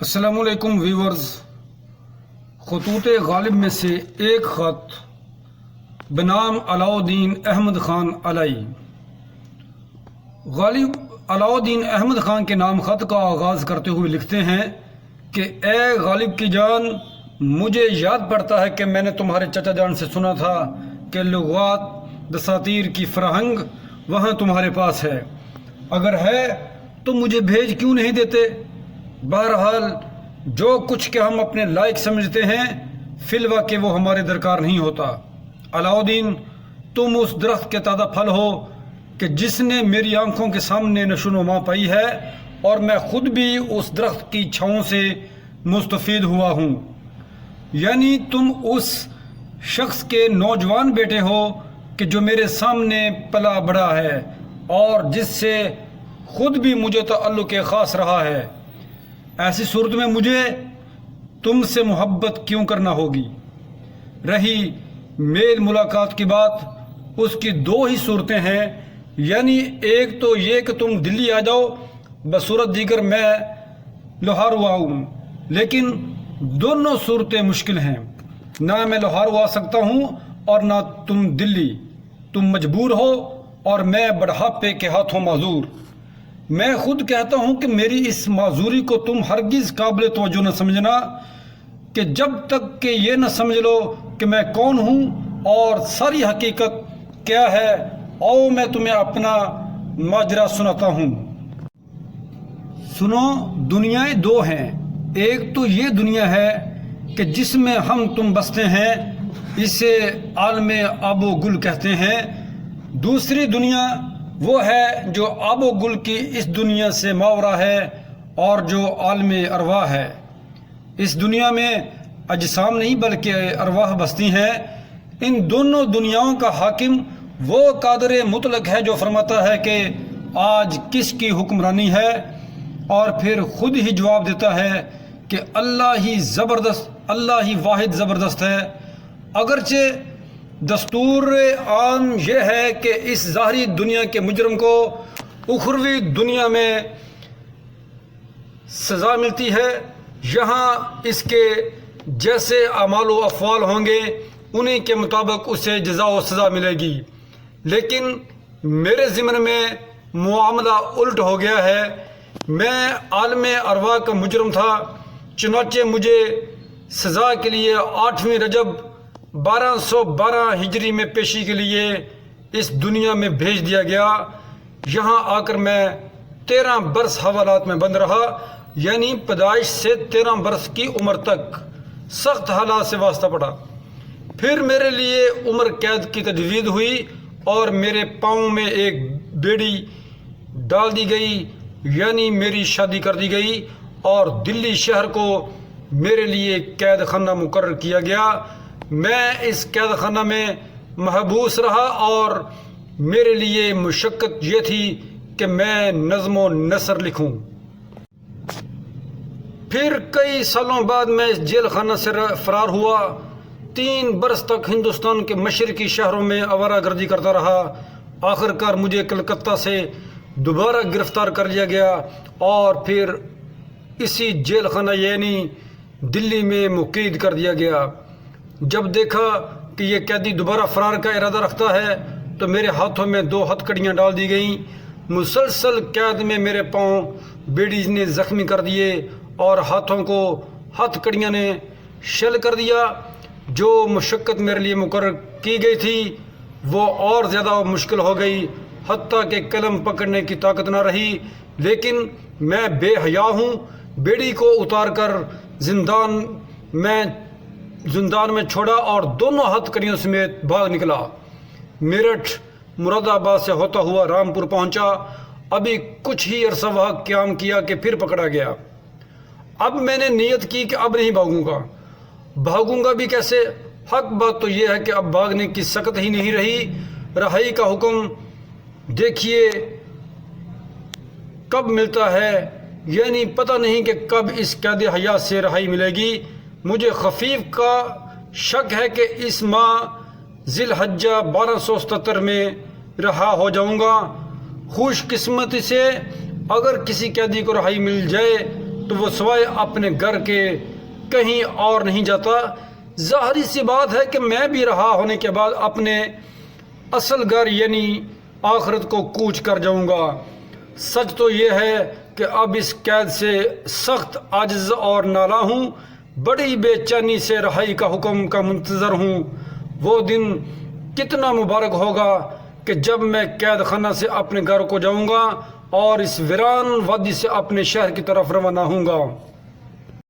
السلام علیکم ویورز، خطوط غالب میں سے ایک خط بنام علاؤالدین احمد خان علائی۔ غالب علاؤالدین احمد خان کے نام خط کا آغاز کرتے ہوئے لکھتے ہیں کہ اے غالب کی جان، مجھے یاد پڑتا ہے کہ میں نے تمہارے چچا جان سے سنا تھا کہ لغات دساتیر کی فرہنگ وہاں تمہارے پاس ہے۔ اگر ہے تو مجھے بھیج کیوں نہیں دیتے؟ بہرحال جو کچھ کہ ہم اپنے لائق سمجھتے ہیں فی الواقع وہ ہمارے درکار نہیں ہوتا۔ علاؤالدین، تم اس درخت کے تازہ پھل ہو کہ جس نے میری آنکھوں کے سامنے نشو و نما پائی ہے، اور میں خود بھی اس درخت کی چھاؤں سے مستفید ہوا ہوں۔ یعنی تم اس شخص کے نوجوان بیٹے ہو کہ جو میرے سامنے پلا بڑھا ہے اور جس سے خود بھی مجھے تعلق خاص رہا ہے۔ ایسی صورت میں مجھے تم سے محبت کیوں کرنا ہوگی؟ رہی میل ملاقات کی بات، اس کی دو ہی صورتیں ہیں، یعنی ایک تو یہ کہ تم دلی آ جاؤ، بصورت دیگر میں لوہارو آؤں، لیکن دونوں صورتیں مشکل ہیں۔ نہ میں لوہارو آ سکتا ہوں اور نہ تم دلی۔ تم مجبور ہو اور میں بڑھاپے کے ہاتھوں معذور۔ میں خود کہتا ہوں کہ میری اس معذوری کو تم ہرگز قابل توجہ نہ سمجھنا، کہ جب تک کہ یہ نہ سمجھ لو کہ میں کون ہوں اور ساری حقیقت کیا ہے۔ آؤ میں تمہیں اپنا ماجرا سناتا ہوں۔ سنو، دنیائیں دو ہیں۔ ایک تو یہ دنیا ہے کہ جس میں ہم تم بستے ہیں، اسے عالم آب و گل کہتے ہیں۔ دوسری دنیا وہ ہے جو آب و گل کی اس دنیا سے ماورا ہے اور جو عالم ارواح ہے۔ اس دنیا میں اجسام نہیں بلکہ ارواح بستی ہیں۔ ان دونوں دنیاؤں کا حاکم وہ قادر مطلق ہے جو فرماتا ہے کہ آج کس کی حکمرانی ہے، اور پھر خود ہی جواب دیتا ہے کہ اللہ ہی واحد زبردست ہے۔ اگرچہ دستور عام یہ ہے کہ اس ظاہری دنیا کے مجرم کو اخروی دنیا میں سزا ملتی ہے، یہاں اس کے جیسے اعمال و افعال ہوں گے انہی کے مطابق اسے جزا و سزا ملے گی۔ لیکن میرے ضمن میں معاملہ الٹ ہو گیا ہے۔ میں عالم ارواح کا مجرم تھا، چنانچہ مجھے سزا کے لیے 8ویں رجب 1212 ہجری میں پیشی کے لیے اس دنیا میں بھیج دیا گیا۔ یہاں آ کر میں 13 برس حوالات میں بند رہا، یعنی پیدائش سے 13 برس کی عمر تک سخت حالات سے واسطہ پڑا۔ پھر میرے لیے عمر قید کی تجویز ہوئی اور میرے پاؤں میں ایک بیڑی ڈال دی گئی، یعنی میری شادی کر دی گئی، اور دلی شہر کو میرے لیے قید خانہ مقرر کیا گیا۔ میں اس قید خانہ میں محبوس رہا اور میرے لیے مشقت یہ تھی کہ میں نظم و نثر لکھوں۔ پھر کئی سالوں بعد میں اس جیل خانہ سے فرار ہوا۔ 3 برس تک ہندوستان کے مشرقی شہروں میں آوارہ گردی کرتا رہا۔ آخر کار مجھے کلکتہ سے دوبارہ گرفتار کر لیا گیا اور پھر اسی جیل خانہ یعنی دلی میں مقید کر دیا گیا۔ جب دیکھا کہ یہ قیدی دوبارہ فرار کا ارادہ رکھتا ہے تو میرے ہاتھوں میں 2 ہتھکڑیاں ڈال دی گئیں۔ مسلسل قید میں میرے پاؤں بیڑی نے زخمی کر دیے اور ہاتھوں کو ہتھکڑیاں نے شل کر دیا۔ جو مشقت میرے لیے مقرر کی گئی تھی وہ اور زیادہ مشکل ہو گئی، حتیٰ کہ قلم پکڑنے کی طاقت نہ رہی۔ لیکن میں بے حیا ہوں۔ بیڑی کو اتار کر زندان میں چھوڑا اور دونوں ہتھکڑیوں سمیت بھاگ نکلا۔ میرٹھ مراد آباد سے ہوتا ہوا رامپور پہنچا۔ ابھی کچھ ہی عرصہ وہاں قیام کیا کہ پھر پکڑا گیا۔ اب میں نے نیت کی کہ اب نہیں بھاگوں گا بھی کیسے؟ حق بات تو یہ ہے کہ اب بھاگنے کی سکت ہی نہیں رہی۔ رہائی کا حکم دیکھیے کب ملتا ہے، یعنی پتہ نہیں کہ کب اس قید حیات سے رہائی ملے گی۔ مجھے خفیف کا شک ہے کہ اس ماہ ذی الحجہ 1277 میں رہا ہو جاؤں گا۔ خوش قسمتی سے اگر کسی قیدی کو رہائی مل جائے تو وہ سوائے اپنے گھر کے کہیں اور نہیں جاتا۔ ظاہری سی بات ہے کہ میں بھی رہا ہونے کے بعد اپنے اصل گھر یعنی آخرت کو کوچ کر جاؤں گا۔ سچ تو یہ ہے کہ اب اس قید سے سخت عاجز اور نالاں ہوں، بڑی بے چینی سے رہائی کا حکم کا منتظر ہوں۔ وہ دن کتنا مبارک ہوگا کہ جب میں قید خانہ سے اپنے گھر کو جاؤں گا اور اس ویران وادی سے اپنے شہر کی طرف روانہ ہوں گا۔